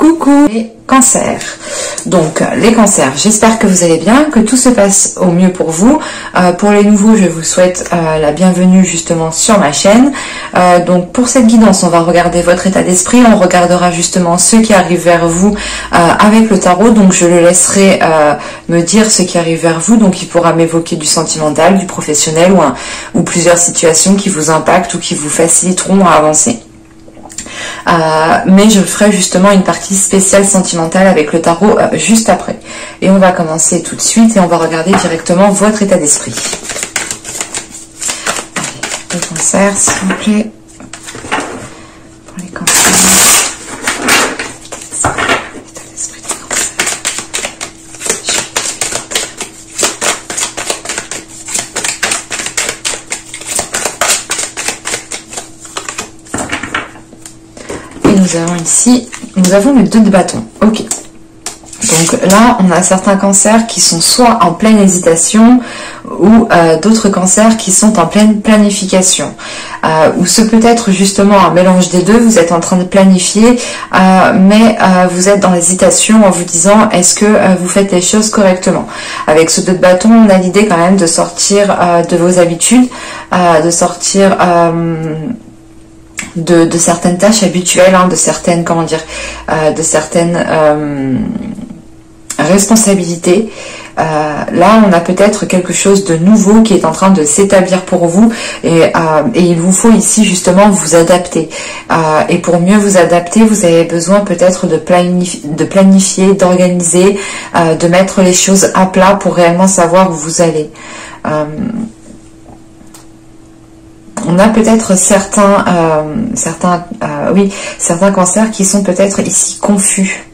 Coucou les cancers. Donc les cancers, j'espère que vous allez bien, que tout se passe au mieux pour vous. Pour les nouveaux, je vous souhaite la bienvenue justement sur ma chaîne. Donc pour cette guidance, on va regarder votre état d'esprit, on regardera justement ce qui arrive vers vous avec le tarot. Donc je le laisserai me dire ce qui arrive vers vous, donc il pourra m'évoquer du sentimental, du professionnel ou plusieurs situations qui vous impactent ou qui vous faciliteront à avancer. Mais je ferai justement une partie spéciale sentimentale avec le tarot juste après. Et on va commencer tout de suite et on va regarder directement votre état d'esprit. Les cancers, s'il vous plaît. Pour les cancers. État d'esprit des cancers. Nous avons ici, nous avons le 2 de bâton. Ok. Donc là, on a certains cancers qui sont soit en pleine hésitation ou d'autres cancers qui sont en pleine planification. Ou ce peut être justement un mélange des deux. Vous êtes en train de planifier, mais vous êtes dans l'hésitation en vous disant est-ce que vous faites les choses correctement. Avec ce 2 de bâton, on a l'idée quand même de sortir de vos habitudes, de sortir... De certaines tâches habituelles, de certaines, comment dire, de certaines responsabilités. Là, on a peut-être quelque chose de nouveau qui est en train de s'établir pour vous et il vous faut ici justement vous adapter. Et pour mieux vous adapter, vous avez besoin peut-être de planifier, d'organiser, de mettre les choses à plat pour réellement savoir où vous allez. On a peut-être certains cancers qui sont peut-être ici confus.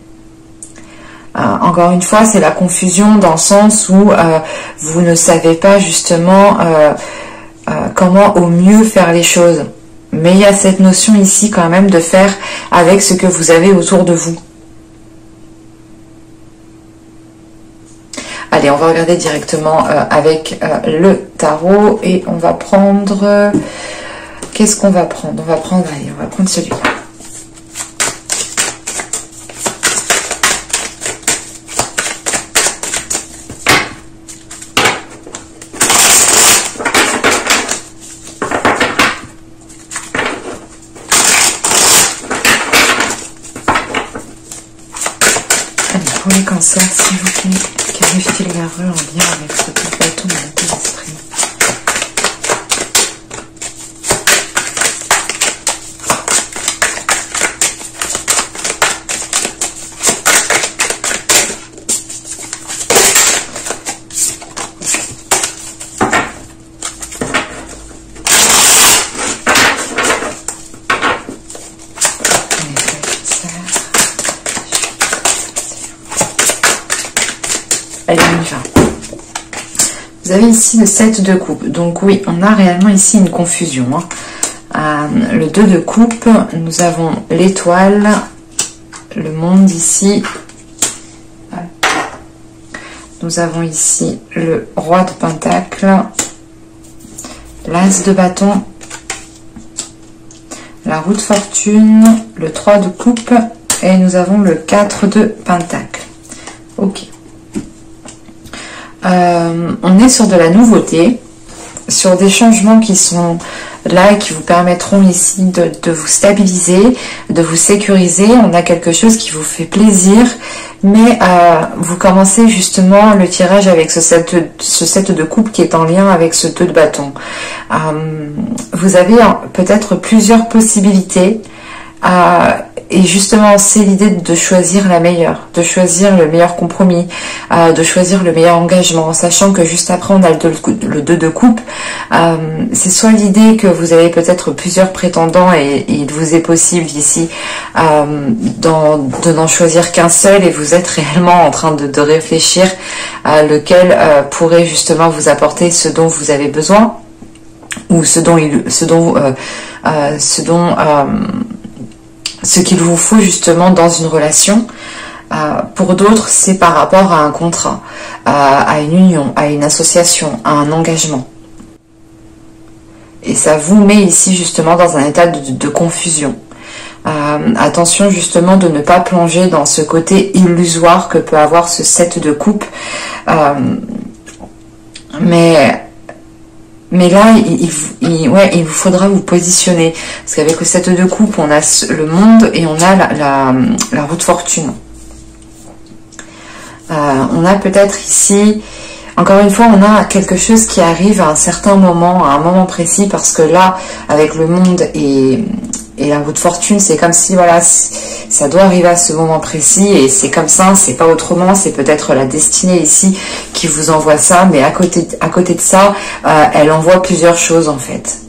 Encore une fois, c'est la confusion dans le sens où vous ne savez pas justement comment au mieux faire les choses. Mais il y a cette notion ici quand même de faire avec ce que vous avez autour de vous. Allez, on va regarder directement avec le tarot et on va prendre... Qu'est-ce qu'on va prendre? On va prendre celui-là. Allez, pour les cancers, s'il vous plaît. Qu'arrive-t-il vers eux en lien avec ce petit bâton de l'état d'esprit? Allez, on y va. Vous avez ici le 7 de coupe. Donc oui, on a réellement ici une confusion. Le 2 de coupe, nous avons l'étoile, le monde ici. Nous avons ici le roi de pentacle, l'as de bâton, la roue de fortune, le 3 de coupe et nous avons le 4 de pentacle. Ok. On est sur de la nouveauté, sur des changements qui sont là et qui vous permettront ici de vous stabiliser, de vous sécuriser. On a quelque chose qui vous fait plaisir, mais vous commencez justement le tirage avec ce 7 de coupe qui est en lien avec ce 2 de bâton. Vous avez peut-être plusieurs possibilités. Et justement, c'est l'idée de choisir la meilleure, de choisir le meilleur compromis, de choisir le meilleur engagement, en sachant que juste après, on a le 2 de coupe. C'est soit l'idée que vous avez peut-être plusieurs prétendants et il vous est possible ici de n'en choisir qu'un seul et vous êtes réellement en train de réfléchir à lequel pourrait justement vous apporter ce dont vous avez besoin ou ce qu'il vous faut justement dans une relation. Pour d'autres, c'est par rapport à un contrat, à une union, à une association, à un engagement. Et ça vous met ici justement dans un état de confusion. Attention justement de ne pas plonger dans ce côté illusoire que peut avoir ce 7 de coupe. Mais là, il vous faudra vous positionner. Parce qu'avec le 7 de coupe, on a le monde et on a la roue de fortune. On a peut-être ici, encore une fois, on a quelque chose qui arrive à un certain moment, à un moment précis, parce que là, avec le monde et la roue de fortune, c'est comme si, voilà, ça doit arriver à ce moment précis, et c'est comme ça, c'est pas autrement, c'est peut-être la destinée ici qui vous envoie ça, mais à côté de ça, elle envoie plusieurs choses, en fait.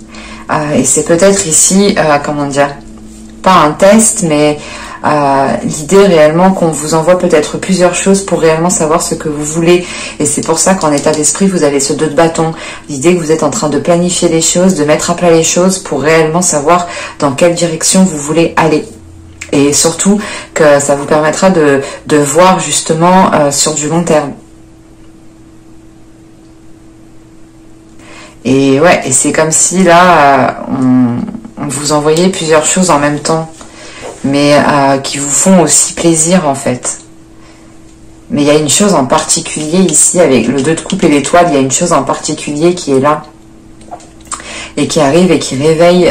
Et c'est peut-être ici, comment dire, pas un test, mais l'idée réellement qu'on vous envoie peut-être plusieurs choses pour réellement savoir ce que vous voulez, et c'est pour ça qu'en état d'esprit vous avez ce 2 de bâton, l'idée que vous êtes en train de planifier les choses, de mettre à plat les choses pour réellement savoir dans quelle direction vous voulez aller, et surtout que ça vous permettra de voir justement sur du long terme. Et ouais, et c'est comme si là on vous envoyait plusieurs choses en même temps, mais qui vous font aussi plaisir en fait. Mais il y a une chose en particulier ici, avec le 2 de coupe et l'étoile, il y a une chose en particulier qui est là, et qui arrive et qui réveille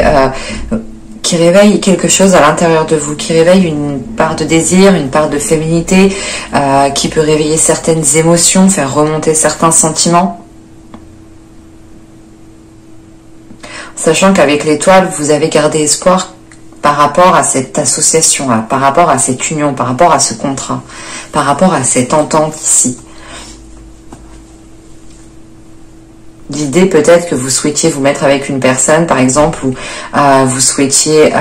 quelque chose à l'intérieur de vous, qui réveille une part de désir, une part de féminité, qui peut réveiller certaines émotions, faire remonter certains sentiments. Sachant qu'avec l'étoile, vous avez gardé espoir par rapport à cette association, par rapport à cette union, par rapport à ce contrat, par rapport à cette entente ici. L'idée peut-être que vous souhaitiez vous mettre avec une personne, par exemple, ou vous souhaitiez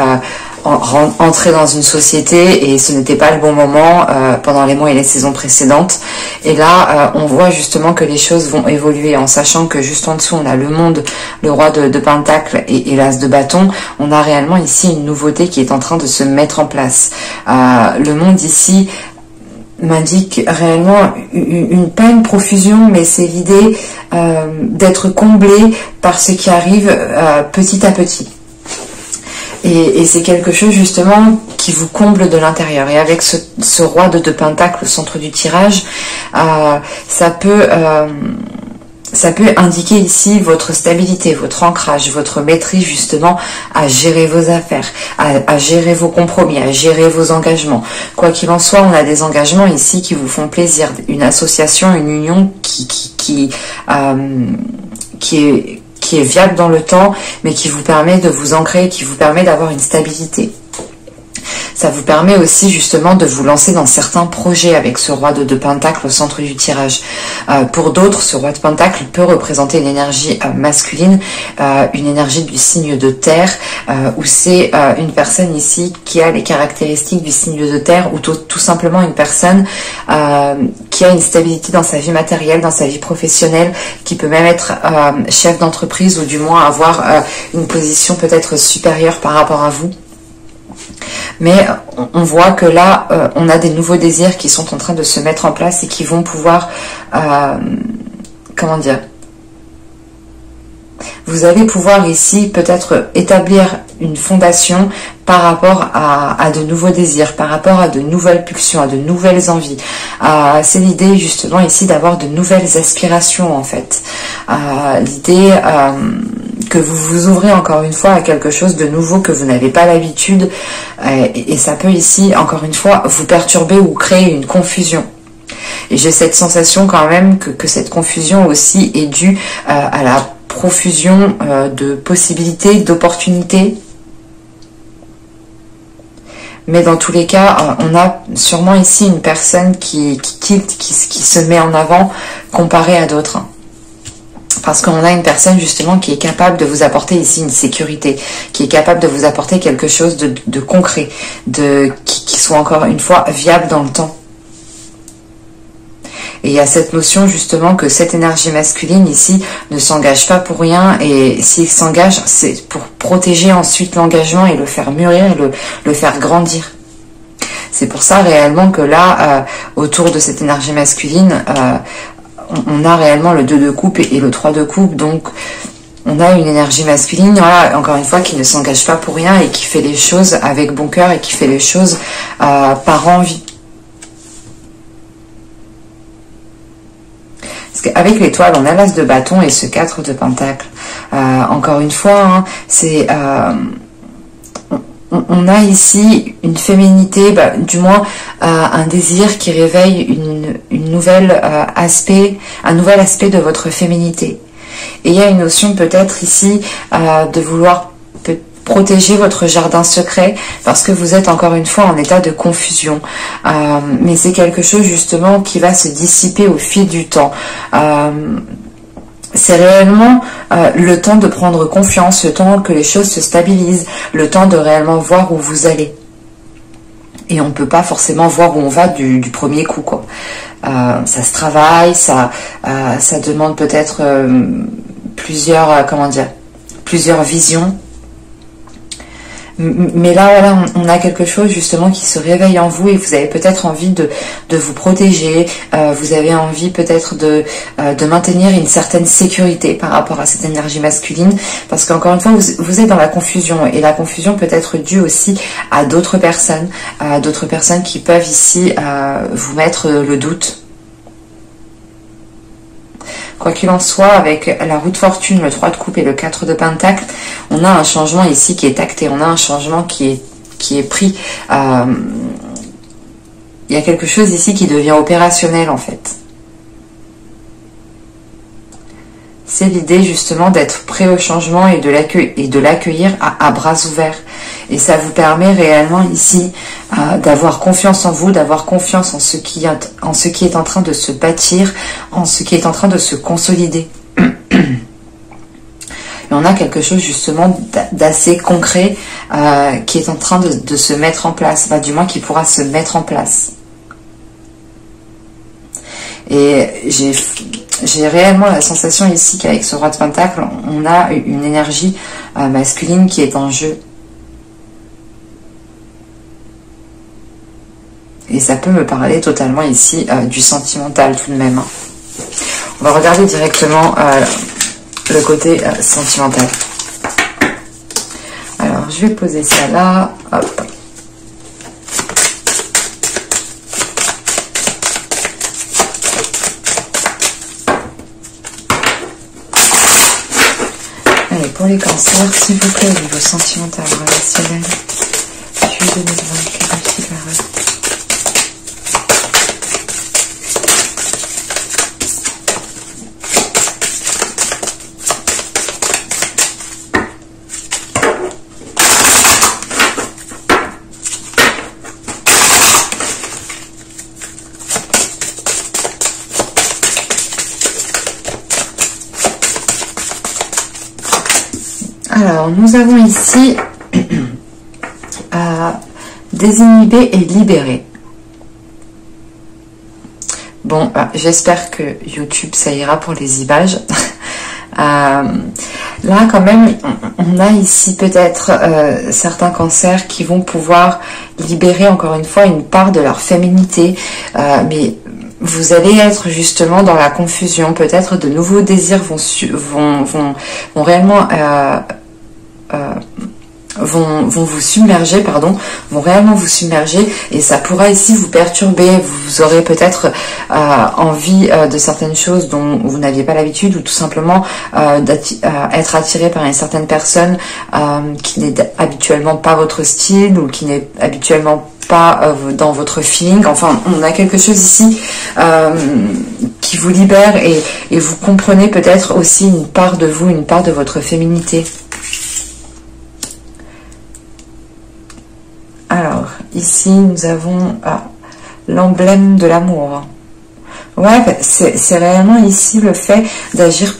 entrer dans une société et ce n'était pas le bon moment pendant les mois et les saisons précédentes. Et là, on voit justement que les choses vont évoluer, en sachant que juste en dessous, on a le monde, le roi de Pentacle et l'as de bâton. On a réellement ici une nouveauté qui est en train de se mettre en place. Le monde ici m'indique réellement pas une profusion, mais c'est l'idée d'être comblé par ce qui arrive petit à petit. Et c'est quelque chose justement qui vous comble de l'intérieur. Et avec ce roi de Pentacle au centre du tirage, ça peut indiquer ici votre stabilité, votre ancrage, votre maîtrise justement à gérer vos affaires, à gérer vos compromis, à gérer vos engagements. Quoi qu'il en soit, on a des engagements ici qui vous font plaisir, une association, une union qui est viable dans le temps, mais qui vous permet de vous ancrer, qui vous permet d'avoir une stabilité. Ça vous permet aussi justement de vous lancer dans certains projets avec ce roi de Pentacle au centre du tirage. Pour d'autres, ce roi de Pentacle peut représenter une énergie masculine, une énergie du signe de terre, où c'est une personne ici qui a les caractéristiques du signe de terre, ou tout simplement une personne qui a une stabilité dans sa vie matérielle, dans sa vie professionnelle, qui peut même être chef d'entreprise, ou du moins avoir une position peut-être supérieure par rapport à vous. Mais on voit que là, on a des nouveaux désirs qui sont en train de se mettre en place et qui vont pouvoir, comment dire, vous allez pouvoir ici peut-être établir une fondation par rapport à de nouveaux désirs, par rapport à de nouvelles pulsions, à de nouvelles envies. C'est l'idée justement ici d'avoir de nouvelles aspirations en fait. L'idée que vous vous ouvrez encore une fois à quelque chose de nouveau que vous n'avez pas l'habitude, et ça peut ici encore une fois vous perturber ou créer une confusion. Et j'ai cette sensation quand même que cette confusion aussi est due à la profusion de possibilités, d'opportunités. Mais dans tous les cas, on a sûrement ici une personne qui tilte, qui se met en avant comparé à d'autres. Parce qu'on a une personne justement qui est capable de vous apporter ici une sécurité, qui est capable de vous apporter quelque chose de concret, qui soit encore une fois viable dans le temps. Et il y a cette notion justement que cette énergie masculine ici ne s'engage pas pour rien, et s'il s'engage, c'est pour protéger ensuite l'engagement et le faire mûrir et le faire grandir. C'est pour ça réellement que là, autour de cette énergie masculine, on a réellement le 2 de coupe et le 3 de coupe, donc On a une énergie masculine, voilà, encore une fois, qui ne s'engage pas pour rien et qui fait les choses avec bon cœur et qui fait les choses par envie. Parce qu'avec l'étoile, on a l'as de bâton et ce 4 de pentacle. Encore une fois, hein, c'est... on a ici une féminité, du moins un désir qui réveille un nouvel aspect de votre féminité. Et il y a une notion peut-être ici de vouloir protéger votre jardin secret parce que vous êtes encore une fois en état de confusion. Mais c'est quelque chose justement qui va se dissiper au fil du temps. C'est réellement le temps de prendre confiance, le temps que les choses se stabilisent, le temps de réellement voir où vous allez. Et on ne peut pas forcément voir où on va du premier coup, quoi. Ça se travaille, ça demande peut-être plusieurs visions. Mais là, voilà, on a quelque chose justement qui se réveille en vous et vous avez peut-être envie de vous protéger, vous avez envie peut-être de maintenir une certaine sécurité par rapport à cette énergie masculine, parce qu'encore une fois, vous êtes dans la confusion, et la confusion peut être due aussi à d'autres personnes qui peuvent ici vous mettre le doute. Quoi qu'il en soit, avec la roue de fortune, le 3 de coupe et le 4 de pentacle, on a un changement ici qui est acté, on a un changement qui est pris. Il y a quelque chose ici qui devient opérationnel en fait. C'est l'idée justement d'être prêt au changement et de l'accueillir à bras ouverts. Et ça vous permet réellement ici d'avoir confiance en vous, d'avoir confiance en ce qui est en train de se bâtir, en ce qui est en train de se consolider. Et on a quelque chose justement d'assez concret qui est en train de se mettre en place, du moins qui pourra se mettre en place. Et j'ai réellement la sensation ici qu'avec ce roi de pentacle, on a une énergie masculine qui est en jeu. Et ça peut me parler totalement ici du sentimental tout de même. On va regarder directement le côté sentimental. Alors, je vais poser ça là. Hop. Allez, pour les cancers, s'il vous plaît, au niveau sentimental, relationnel, juillet 2024, figureux. Alors, nous avons ici désinhiber et libérer. Bon, j'espère que YouTube, ça ira pour les images. Là, quand même, on a ici peut-être certains cancers qui vont pouvoir libérer encore une fois une part de leur féminité, mais vous allez être justement dans la confusion. Peut-être de nouveaux désirs vont réellement vont vous submerger, vont réellement vous submerger, et ça pourra ici vous perturber. Vous aurez peut-être envie de certaines choses dont vous n'aviez pas l'habitude, ou tout simplement être attiré par une certaine personne qui n'est habituellement pas votre style, ou qui n'est habituellement pas dans votre feeling. Enfin, on a quelque chose ici qui vous libère, et vous comprenez peut-être aussi une part de vous, une part de votre féminité. Alors, ici, nous avons l'emblème de l'amour. Ouais, c'est réellement ici le fait d'agir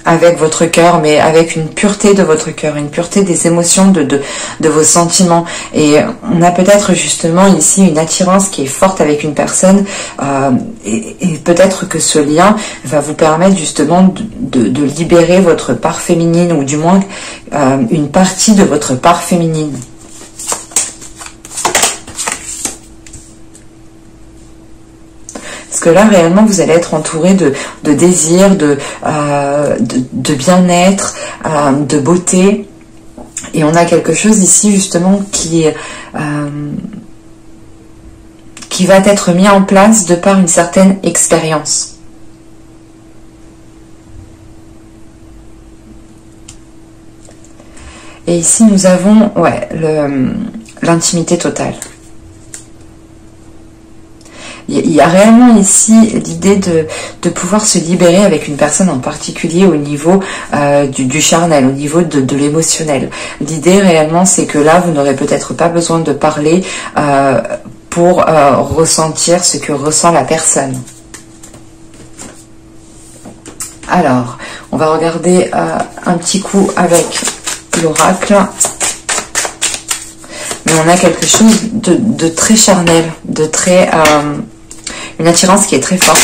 avec votre cœur, mais avec une pureté de votre cœur, une pureté des émotions, de vos sentiments. Et on a peut-être justement ici une attirance qui est forte avec une personne, et peut-être que ce lien va vous permettre justement de libérer votre part féminine, ou du moins une partie de votre part féminine. Parce que là, réellement, vous allez être entouré de désir, de bien-être, de beauté. Et on a quelque chose ici, justement, qui va être mis en place de par une certaine expérience. Et ici, nous avons l'intimité totale. Il y a réellement ici l'idée de pouvoir se libérer avec une personne en particulier au niveau du charnel, au niveau de l'émotionnel. L'idée réellement, c'est que là, vous n'aurez peut-être pas besoin de parler pour ressentir ce que ressent la personne. Alors, on va regarder un petit coup avec l'oracle. Mais on a quelque chose de très charnel, de très... une attirance qui est très forte.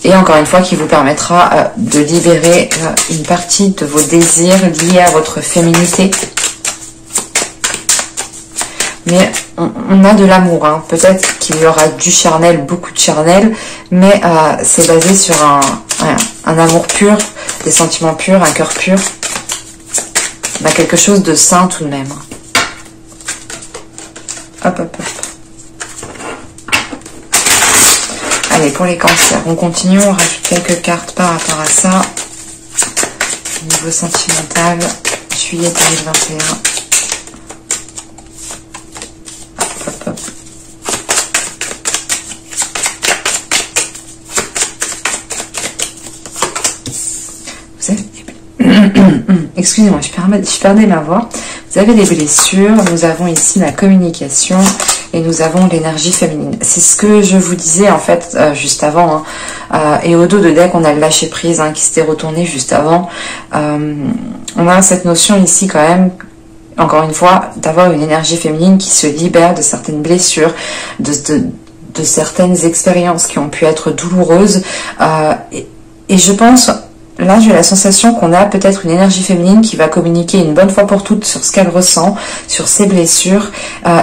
Et encore une fois, qui vous permettra de libérer une partie de vos désirs liés à votre féminité. Mais on a de l'amour, hein. Peut-être qu'il y aura du charnel, beaucoup de charnel, mais c'est basé sur un amour pur, des sentiments purs, un cœur pur. On a quelque chose de sain tout de même. Hop, hop, hop. Allez, pour les cancers, on continue, on rajoute quelques cartes par rapport à ça. Niveau sentimental, juillet 2021. Hop, hop. Vous avez... Excusez-moi, je perdais ma voix. Vous avez des blessures, nous avons ici la communication et nous avons l'énergie féminine. C'est ce que je vous disais en fait juste avant. Hein. Et au dos de deck, on a le lâcher prise qui s'était retourné juste avant. On a cette notion ici quand même, encore une fois, d'avoir une énergie féminine qui se libère de certaines blessures, de certaines expériences qui ont pu être douloureuses. Et je pense... Là, j'ai la sensation qu'on a peut-être une énergie féminine qui va communiquer une bonne fois pour toutes sur ce qu'elle ressent, sur ses blessures.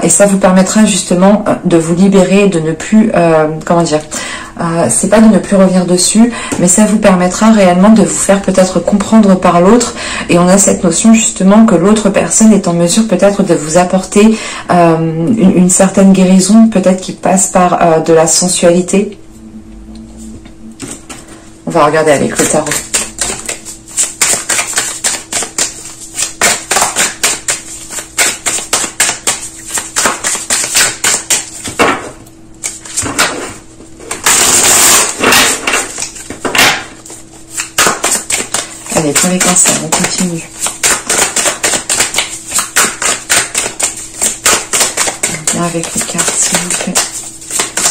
Et ça vous permettra justement de vous libérer, de ne plus... comment dire, c'est pas de ne plus revenir dessus, mais ça vous permettra réellement de vous faire peut-être comprendre par l'autre. Et on a cette notion justement que l'autre personne est en mesure peut-être de vous apporter une certaine guérison, peut-être qui passe par de la sensualité. On va regarder avec le tarot. Allez, pour les cancers, on continue. Bien avec les cartes, s'il vous plaît.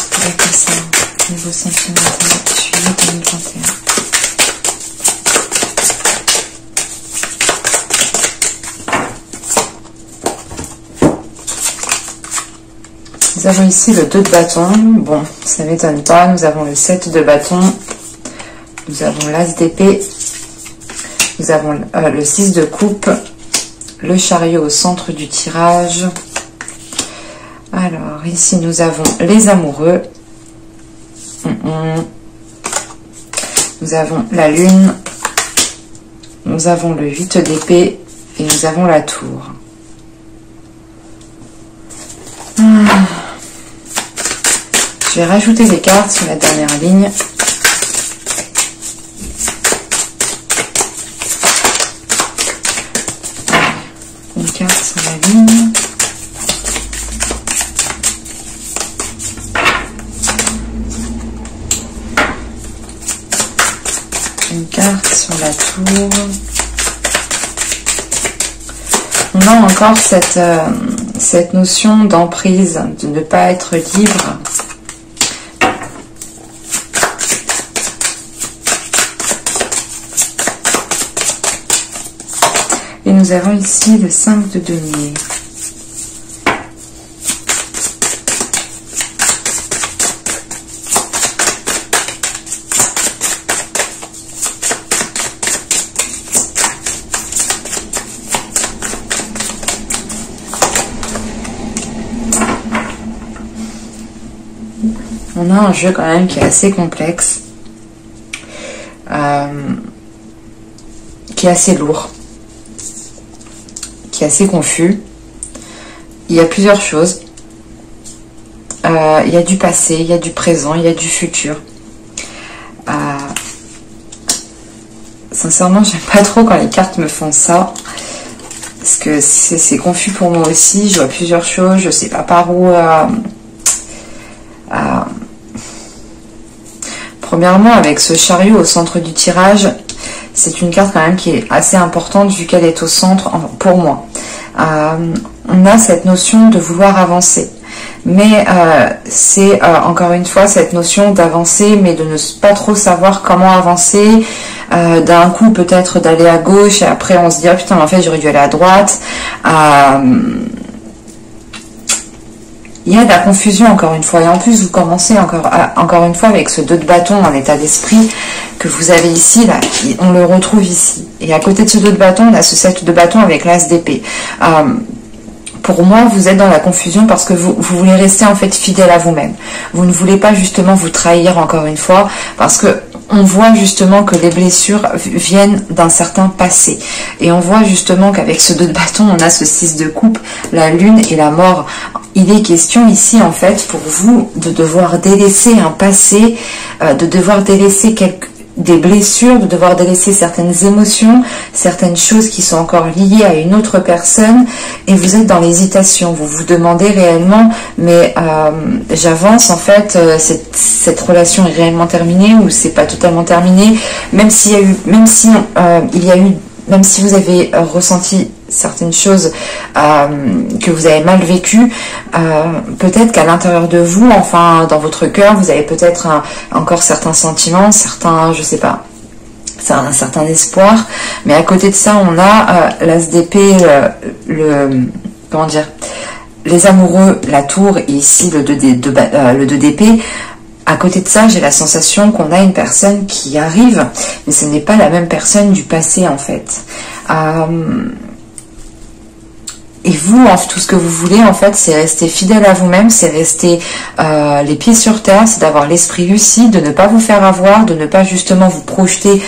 Pour les cancers, niveau sentimental, juillet 2021. Nous avons ici le 2 de bâton. Bon, ça ne m'étonne pas. Nous avons le 7 de bâton. Nous avons l'as d'épée. Nous avons le 6 de coupe, le chariot au centre du tirage. Alors, ici, nous avons les amoureux. Nous avons la lune. Nous avons le 8 d'épée. Et nous avons la tour. Je vais rajouter les cartes sur la dernière ligne. Une carte sur la ligne. Une carte sur la tour. On a encore cette notion d'emprise, de ne pas être libre. Et nous avons ici le 5 de denier. On a un jeu quand même qui est assez complexe, qui est assez lourd, qui est assez confus. Il y a plusieurs choses. Il y a du passé, il y a du présent, il y a du futur. Sincèrement, j'aime pas trop quand les cartes me font ça. Parce que c'est confus pour moi aussi. Je vois plusieurs choses, je sais pas par où... Premièrement, avec ce chariot au centre du tirage, c'est une carte quand même qui est assez importante vu qu'elle est au centre pour moi. On a cette notion de vouloir avancer. Mais c'est encore une fois cette notion d'avancer, mais de ne pas trop savoir comment avancer. D'un coup peut-être d'aller à gauche et après on se dit ah putain mais en fait j'aurais dû aller à droite. Il y a de la confusion encore une fois, et en plus vous commencez encore une fois avec ce 2 de bâton en état d'esprit que vous avez ici, là, on le retrouve ici. Et à côté de ce 2 de bâton, on a ce 7 de bâton avec l'as d'épée. Pour moi, vous êtes dans la confusion parce que vous voulez rester en fait fidèle à vous-même. Vous ne voulez pas justement vous trahir encore une fois parce que on voit justement que les blessures viennent d'un certain passé. Et on voit justement qu'avec ce 2 de bâton, on a ce 6 de coupe, la lune et la mort. Il est question ici en fait pour vous de devoir délaisser un passé, de devoir délaisser des blessures, de devoir délaisser certaines émotions, certaines choses qui sont encore liées à une autre personne, et vous êtes dans l'hésitation. Vous vous demandez réellement, mais j'avance en fait, cette relation est réellement terminée ou c'est pas totalement terminé, même si vous avez ressenti certaines choses que vous avez mal vécues, peut-être qu'à l'intérieur de vous, enfin dans votre cœur, vous avez peut-être encore certains sentiments, je sais pas, un certain espoir, mais à côté de ça, on a l'as d'épée, comment dire, les amoureux, la tour, et ici le 2 d'épée. À côté de ça, j'ai la sensation qu'on a une personne qui arrive, mais ce n'est pas la même personne du passé en fait. Et vous, tout ce que vous voulez, en fait, c'est rester fidèle à vous-même, c'est rester les pieds sur terre, c'est d'avoir l'esprit lucide, de ne pas vous faire avoir, de ne pas justement vous projeter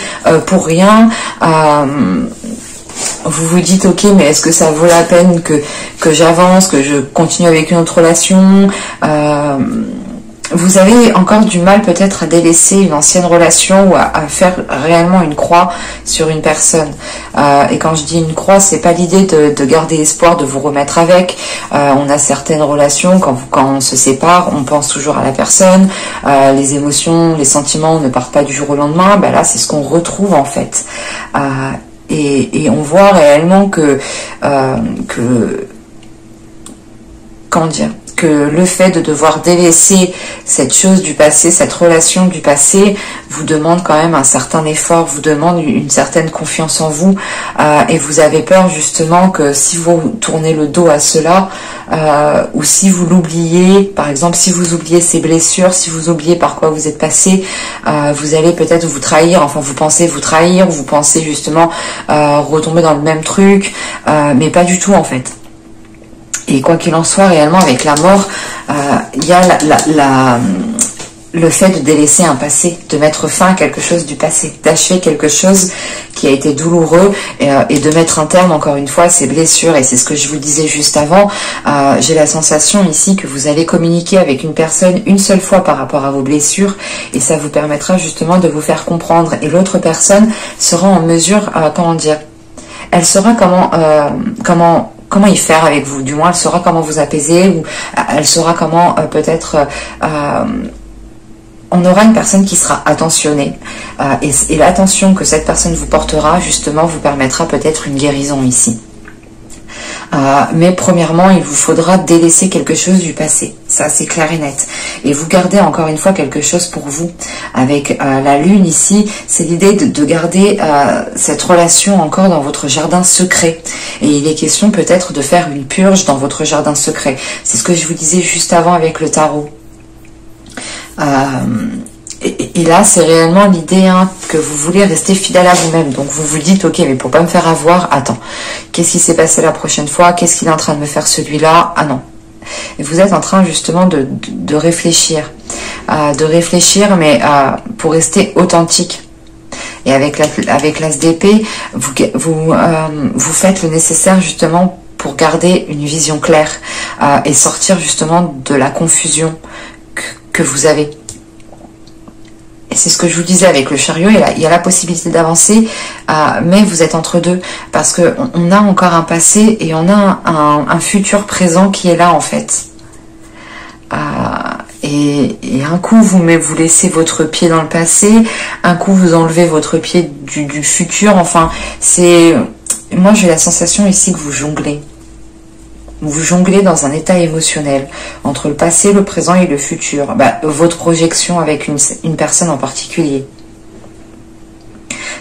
pour rien. Vous vous dites, ok, mais est-ce que ça vaut la peine que j'avance, que je continue avec une autre relation vous avez encore du mal peut-être à délaisser une ancienne relation ou à faire réellement une croix sur une personne. Et quand je dis une croix, c'est pas l'idée de garder espoir de vous remettre avec. On a certaines relations, quand on se sépare, on pense toujours à la personne. Les émotions, les sentiments ne partent pas du jour au lendemain. Ben là, c'est ce qu'on retrouve en fait. Et on voit réellement que comment dire, que le fait de devoir délaisser cette chose du passé, cette relation du passé, vous demande quand même un certain effort, vous demande une certaine confiance en vous, et vous avez peur justement que si vous tournez le dos à cela, ou si vous l'oubliez, par exemple si vous oubliez ces blessures, si vous oubliez par quoi vous êtes passé, vous allez peut-être vous trahir, enfin vous pensez vous trahir, ou vous pensez justement retomber dans le même truc, mais pas du tout en fait. Et quoi qu'il en soit, réellement, avec la mort, il y a le fait de délaisser un passé, de mettre fin à quelque chose du passé, d'achever quelque chose qui a été douloureux et de mettre un terme, encore une fois, à ces blessures. Et c'est ce que je vous disais juste avant. J'ai la sensation ici que vous allez communiquer avec une personne une seule fois par rapport à vos blessures et ça vous permettra justement de vous faire comprendre. Et l'autre personne sera en mesure, comment dire, elle saura comment y faire avec vous, du moins elle saura comment vous apaiser, ou elle saura comment peut-être on aura une personne qui sera attentionnée, et l'attention que cette personne vous portera justement vous permettra peut-être une guérison ici. Mais premièrement, il vous faudra délaisser quelque chose du passé. Ça, c'est clair et net. Et vous gardez encore une fois quelque chose pour vous. Avec la lune ici, c'est l'idée de garder cette relation encore dans votre jardin secret. Et il est question peut-être de faire une purge dans votre jardin secret. C'est ce que je vous disais juste avant avec le tarot. Et là, c'est réellement l'idée que vous voulez rester fidèle à vous-même. Donc, vous vous dites, ok, mais pour pas me faire avoir, attends, qu'est-ce qui s'est passé la prochaine fois? Qu'est-ce qu'il est en train de me faire celui-là? Ah non. Et vous êtes en train justement de réfléchir. de réfléchir, mais pour rester authentique. Et avec l'as d'épée, vous faites le nécessaire justement pour garder une vision claire et sortir justement de la confusion que vous avez. Et c'est ce que je vous disais avec le chariot, il y a la possibilité d'avancer, mais vous êtes entre deux, parce qu'on a encore un passé et on a un futur présent qui est là en fait. Et un coup vous laissez votre pied dans le passé, un coup vous enlevez votre pied du futur, enfin moi j'ai la sensation ici que vous jonglez. Vous jonglez dans un état émotionnel entre le passé, le présent et le futur. Votre projection avec une personne en particulier.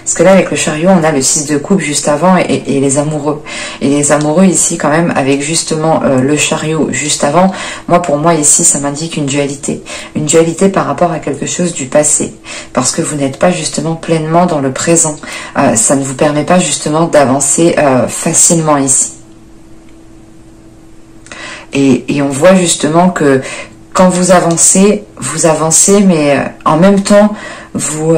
Parce que là, avec le chariot, on a le 6 de coupe juste avant et les amoureux. Et les amoureux ici, quand même, avec justement le chariot juste avant, pour moi ici, ça m'indique une dualité. Une dualité par rapport à quelque chose du passé. Parce que vous n'êtes pas justement pleinement dans le présent. Ça ne vous permet pas justement d'avancer facilement ici. Et on voit justement que quand vous avancez, mais en même temps, vous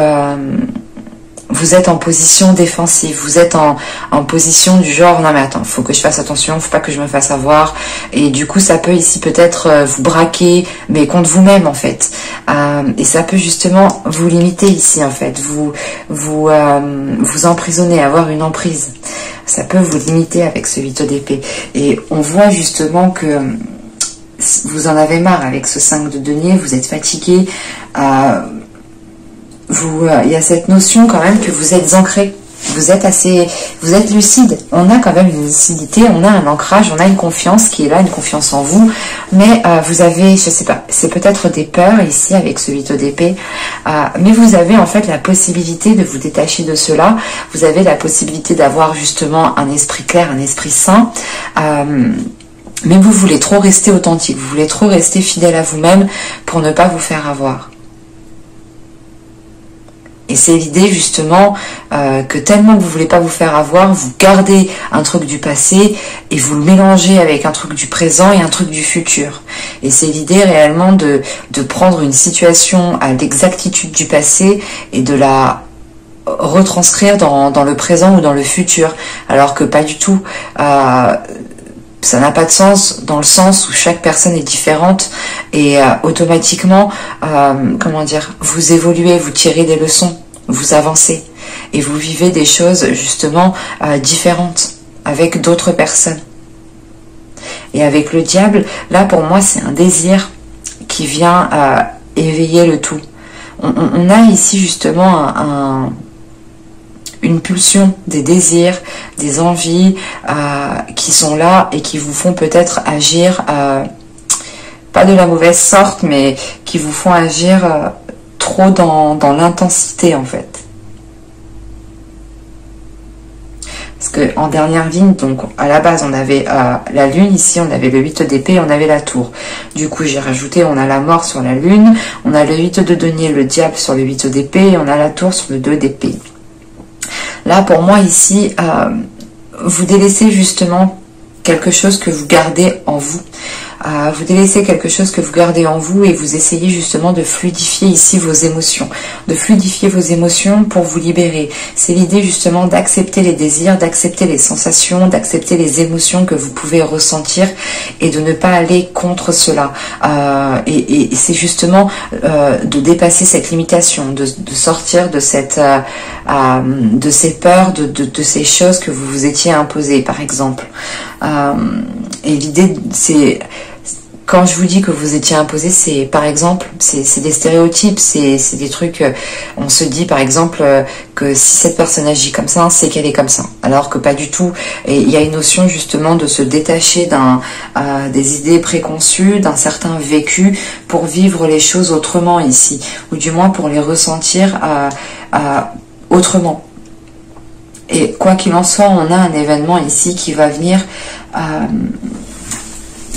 êtes en position défensive, vous êtes en position du genre, non mais attends, faut que je fasse attention, faut pas que je me fasse avoir, et du coup ça peut ici peut-être vous braquer, mais contre vous-même en fait, et ça peut justement vous limiter ici en fait, vous emprisonner, avoir une emprise. Ça peut vous limiter avec ce 8 d'épée. Et on voit justement que vous en avez marre avec ce 5 de denier, vous êtes fatigué. Il y a cette notion quand même que vous êtes ancré. Vous êtes lucide. On a quand même une lucidité, on a un ancrage, on a une confiance qui est là, une confiance en vous. Mais vous avez, je sais pas, c'est peut-être des peurs ici avec ce 8 d'épée. Mais vous avez en fait la possibilité de vous détacher de cela. Vous avez la possibilité d'avoir justement un esprit clair, un esprit sain. Mais vous voulez trop rester authentique, vous voulez trop rester fidèle à vous-même pour ne pas vous faire avoir. Et c'est l'idée justement que tellement que vous ne voulez pas vous faire avoir, vous gardez un truc du passé et vous le mélangez avec un truc du présent et un truc du futur. Et c'est l'idée réellement de prendre une situation à l'exactitude du passé et de la retranscrire dans le présent ou dans le futur. Alors que pas du tout. Ça n'a pas de sens dans le sens où chaque personne est différente et automatiquement, vous évoluez, vous tirez des leçons, vous avancez et vous vivez des choses justement différentes avec d'autres personnes. Et avec le diable, là pour moi c'est un désir qui vient éveiller le tout. On a ici justement une pulsion, des désirs, des envies qui sont là et qui vous font peut-être agir, pas de la mauvaise sorte, mais qui vous font agir trop dans l'intensité en fait. Parce que en dernière ligne, donc à la base on avait la lune, ici on avait le 8 d'épée et on avait la tour. Du coup j'ai rajouté, on a la mort sur la lune, on a le 8 de denier, le diable sur le 8 d'épée et on a la tour sur le 2 d'épée. Là, pour moi, ici, vous délaissez justement quelque chose que vous gardez en vous. Vous délaissez quelque chose que vous gardez en vous et vous essayez justement de fluidifier ici vos émotions. De fluidifier vos émotions pour vous libérer. C'est l'idée justement d'accepter les désirs, d'accepter les sensations, d'accepter les émotions que vous pouvez ressentir et de ne pas aller contre cela. Et c'est justement de dépasser cette limitation, de sortir de ces peurs, de ces choses que vous vous étiez imposées, par exemple. Et l'idée, c'est... Quand je vous dis que vous étiez imposé, c'est par exemple, c'est des stéréotypes, c'est des trucs, on se dit par exemple que si cette personne agit comme ça, c'est qu'elle est comme ça. Alors que pas du tout. Et il y a une notion justement de se détacher des idées préconçues, d'un certain vécu pour vivre les choses autrement ici. Ou du moins pour les ressentir autrement. Et quoi qu'il en soit, on a un événement ici qui va venir...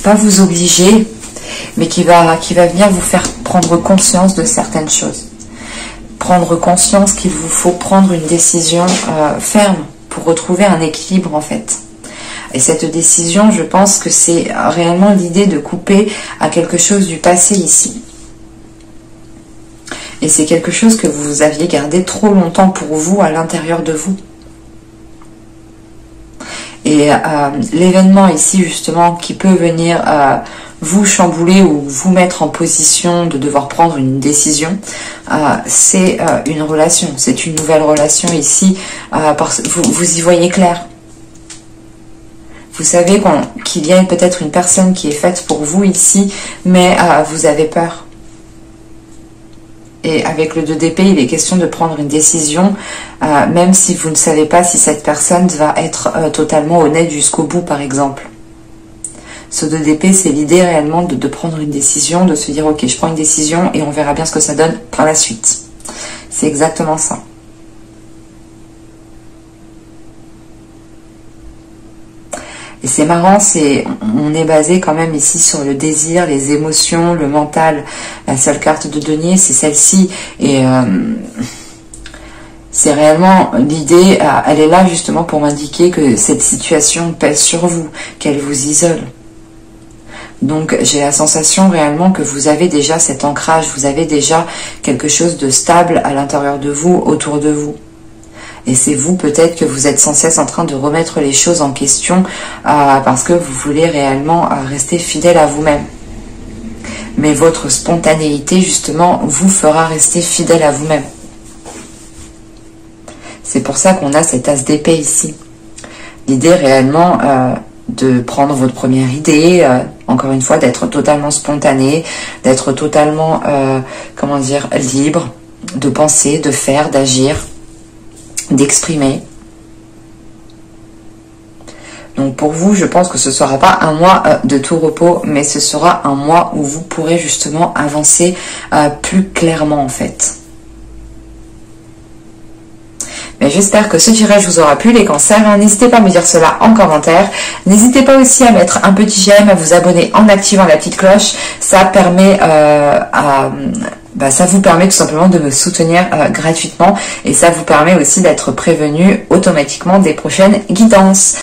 pas vous obliger, mais qui va venir vous faire prendre conscience de certaines choses. Prendre conscience qu'il vous faut prendre une décision ferme pour retrouver un équilibre en fait. Et cette décision, je pense que c'est réellement l'idée de couper à quelque chose du passé ici. Et c'est quelque chose que vous aviez gardé trop longtemps pour vous, à l'intérieur de vous. Et l'événement ici, justement, qui peut venir vous chambouler ou vous mettre en position de devoir prendre une décision, c'est une relation, c'est une nouvelle relation ici, vous y voyez clair. Vous savez qu'il y a peut-être une personne qui est faite pour vous ici, mais vous avez peur. Et avec le 2 d'épée, il est question de prendre une décision, même si vous ne savez pas si cette personne va être totalement honnête jusqu'au bout, par exemple. Ce 2 d'épée, c'est l'idée réellement de prendre une décision, de se dire, ok, je prends une décision et on verra bien ce que ça donne par la suite. C'est exactement ça. Et c'est marrant, on est basé quand même ici sur le désir, les émotions, le mental. La seule carte de denier, c'est celle-ci. Et c'est réellement l'idée, elle est là justement pour m'indiquer que cette situation pèse sur vous, qu'elle vous isole. Donc j'ai la sensation réellement que vous avez déjà cet ancrage, vous avez déjà quelque chose de stable à l'intérieur de vous, autour de vous. Et c'est vous peut-être que vous êtes sans cesse en train de remettre les choses en question parce que vous voulez réellement rester fidèle à vous-même. Mais votre spontanéité justement vous fera rester fidèle à vous-même. C'est pour ça qu'on a cet as d'épée ici. L'idée réellement de prendre votre première idée, encore une fois d'être totalement spontané, d'être totalement, comment dire, libre, de penser, de faire, d'agir, d'exprimer. Donc pour vous, je pense que ce ne sera pas un mois de tout repos, mais ce sera un mois où vous pourrez justement avancer plus clairement en fait. Mais j'espère que ce tirage vous aura plu les cancers. N'hésitez pas à me dire cela en commentaire. N'hésitez pas aussi à mettre un petit j'aime, à vous abonner en activant la petite cloche. Ça permet ça vous permet tout simplement de me soutenir gratuitement et ça vous permet aussi d'être prévenu automatiquement des prochaines guidances.